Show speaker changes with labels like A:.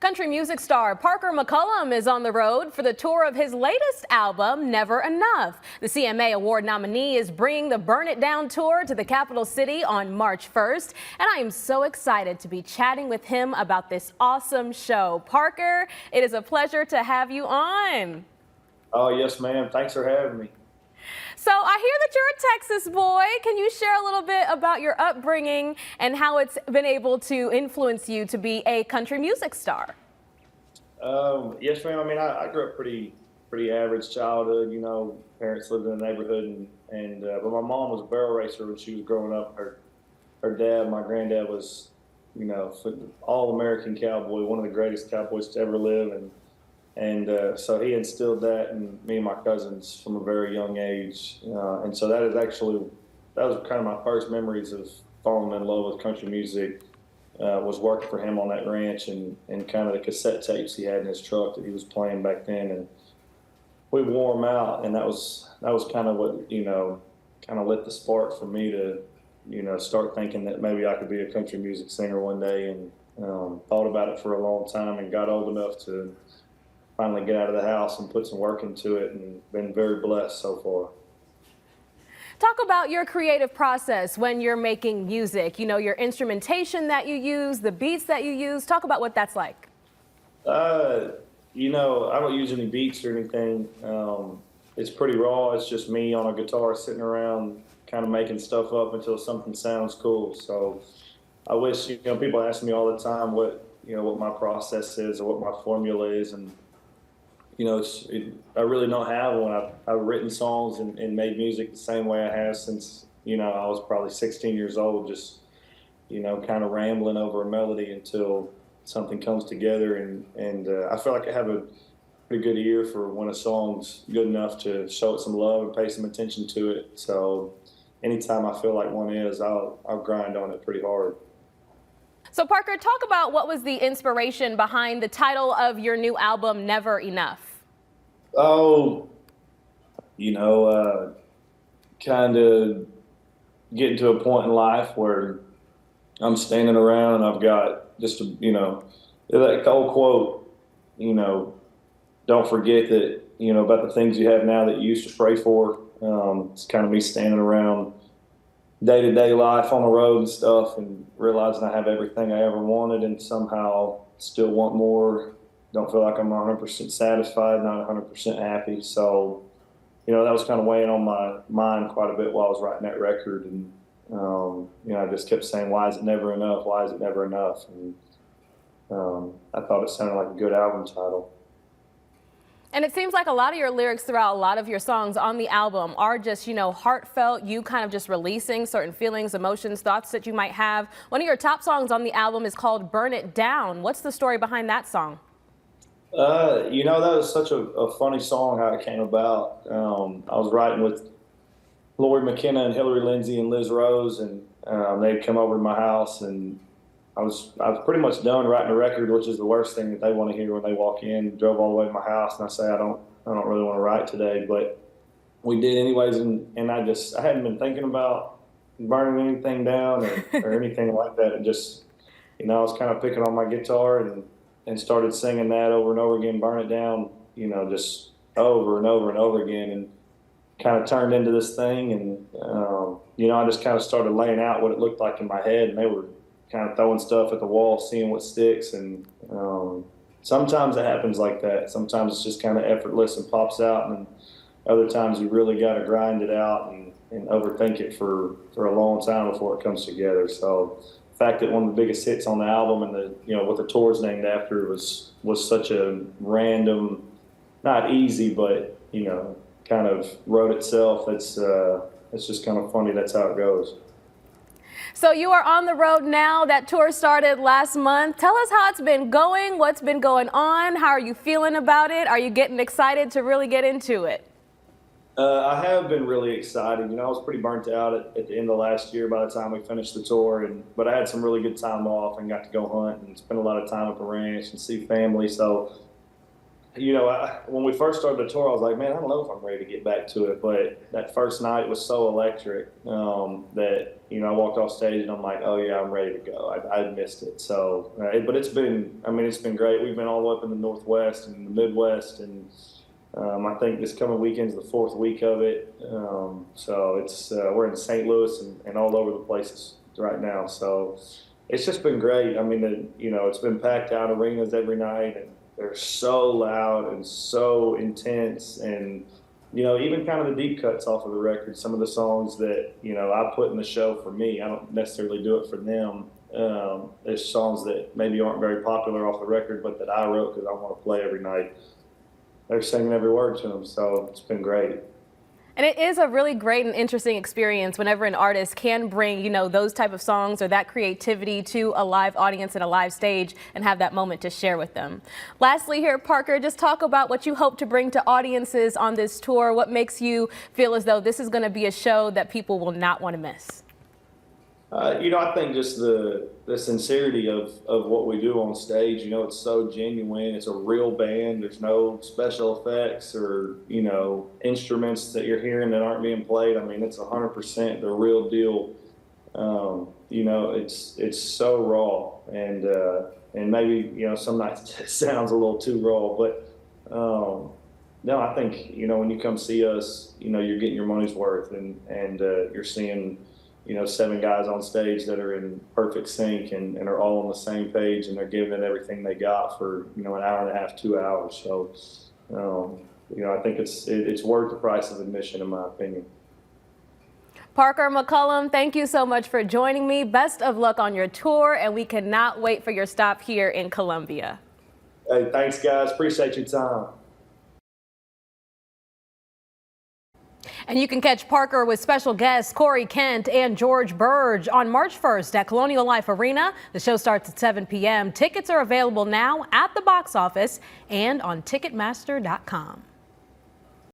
A: Country music star Parker McCollum is on the road for the tour of his latest album, Never Enough. The CMA Award nominee is bringing the Burn It Down tour to the capital city on March 1st, and I am so excited to be chatting with him about this awesome show. Parker, it is a pleasure to have you on.
B: Oh, yes, ma'am. Thanks for having me.
A: So I hear that you're a Texas boy. Can you share a little bit about your upbringing and how it's been able to influence you to be a country music star?
B: Yes, ma'am. I mean, I grew up pretty average childhood. You know, parents lived in the neighborhood, but my mom was a barrel racer when she was growing up. Her dad, my granddad, was, you know, all-American cowboy, one of the greatest cowboys to ever live, so he instilled that in me and my cousins from a very young age. And so that was kind of my first memories of falling in love with country music. Was working for him on that ranch and kind of the cassette tapes he had in his truck that he was playing back then. And we wore them out, and that was kind of what, you know, kind of lit the spark for me to, you know, start thinking that maybe I could be a country music singer one day, and thought about it for a long time and got old enough to finally get out of the house and put some work into it, and been very blessed so far.
A: Talk about your creative process when you're making music, you know, your instrumentation that you use, the beats that you use. Talk about what that's like.
B: You know, I don't use any beats or anything. It's pretty raw. It's just me on a guitar sitting around kind of making stuff up until something sounds cool. So I wish, you know, people ask me all the time what my process is or what my formula is, and you know, I really don't have one. I've written songs and made music the same way I have since, you know, I was probably 16 years old, just, you know, kind of rambling over a melody until something comes together. And I feel like I have a pretty good ear for when a song's good enough to show it some love and pay some attention to it. So anytime I feel like one is, I'll grind on it pretty hard.
A: So Parker, talk about what was the inspiration behind the title of your new album, Never Enough.
B: Oh, you know, kind of getting to a point in life where I'm standing around and I've got just, you know, that old quote, you know, don't forget that, you know, about the things you have now that you used to pray for. It's kind of me standing around day-to-day life on the road and stuff and realizing I have everything I ever wanted and somehow still want more. Don't feel like I'm 100% satisfied, not 100% happy. So, you know, that was kind of weighing on my mind quite a bit while I was writing that record. And, you know, I just kept saying, why is it never enough? Why is it never enough? And I thought it sounded like a good album title.
A: And it seems like a lot of your lyrics throughout a lot of your songs on the album are just, you know, heartfelt, you kind of just releasing certain feelings, emotions, thoughts that you might have. One of your top songs on the album is called Burn It Down. What's the story behind that song?
B: You know, that was such a funny song how it came about. I was writing with Lori McKenna and Hillary Lindsay and Liz Rose, and they'd come over to my house, and I was pretty much done writing a record, which is the worst thing that they want to hear when they walk in. Drove all the way to my house, and I say I don't really want to write today, but we did anyways. And I hadn't been thinking about burning anything down or anything like that. It just, you know, I was kind of picking on my guitar and started singing that over and over again, Burn It Down, you know, just over and over and over again, and kind of turned into this thing. And you know, I just kind of started laying out what it looked like in my head, and they were kind of throwing stuff at the wall, seeing what sticks. And sometimes it happens like that. Sometimes it's just kind of effortless and pops out, and other times you really got to grind it out and overthink it for a long time before it comes together. So the fact that one of the biggest hits on the album and you know, what the tour's named after was such a random, not easy, but, you know, kind of wrote itself. It's just kind of funny. That's how it goes.
A: So you are on the road now. That tour started last month. Tell us how it's been going, what's been going on, how are you feeling about it? Are you getting excited to really get into it?
B: I have been really excited. You know, I was pretty burnt out at the end of last year by the time we finished the tour, but I had some really good time off and got to go hunt and spend a lot of time at the ranch and see family. So when we first started the tour, I was like, man, I don't know if I'm ready to get back to it. But that first night was so electric that, I walked off stage and I'm like, oh yeah, I'm ready to go. I missed it. So, but it's been great. We've been all the way up in the Northwest and the Midwest, and I think this coming weekend's the 4th week of it. So we're in St. Louis and all over the places right now. So it's just been great. It's been packed out arenas every night, and they're so loud and so intense. And, even kind of the deep cuts off of the record, some of the songs that, I put in the show for me, I don't necessarily do it for them. There's songs that maybe aren't very popular off the record, but that I wrote because I want to play every night. They're singing every word to them, so it's been great.
A: And it is a really great and interesting experience whenever an artist can bring, those type of songs or that creativity to a live audience and a live stage and have that moment to share with them. Lastly here, Parker, just talk about what you hope to bring to audiences on this tour. What makes you feel as though this is going to be a show that people will not want to miss?
B: I think just the sincerity of what we do on stage. It's so genuine. It's a real band. There's no special effects or, instruments that you're hearing that aren't being played. It's 100% the real deal. It's so raw, and maybe, some nights it sounds a little too raw, but no, I think, when you come see us, you're getting your money's worth, and you're seeing 7 guys on stage that are in perfect sync and are all on the same page, and they're giving it everything they got for, an hour and a half, 2 hours. So, I think it's worth the price of admission, in my opinion.
A: Parker McCollum, thank you so much for joining me. Best of luck on your tour, and we cannot wait for your stop here in Columbia.
B: Hey, thanks, guys. Appreciate your time.
A: And you can catch Parker with special guests Corey Kent and George Burge on March 1st at Colonial Life Arena. The show starts at 7 p.m. Tickets are available now at the box office and on Ticketmaster.com.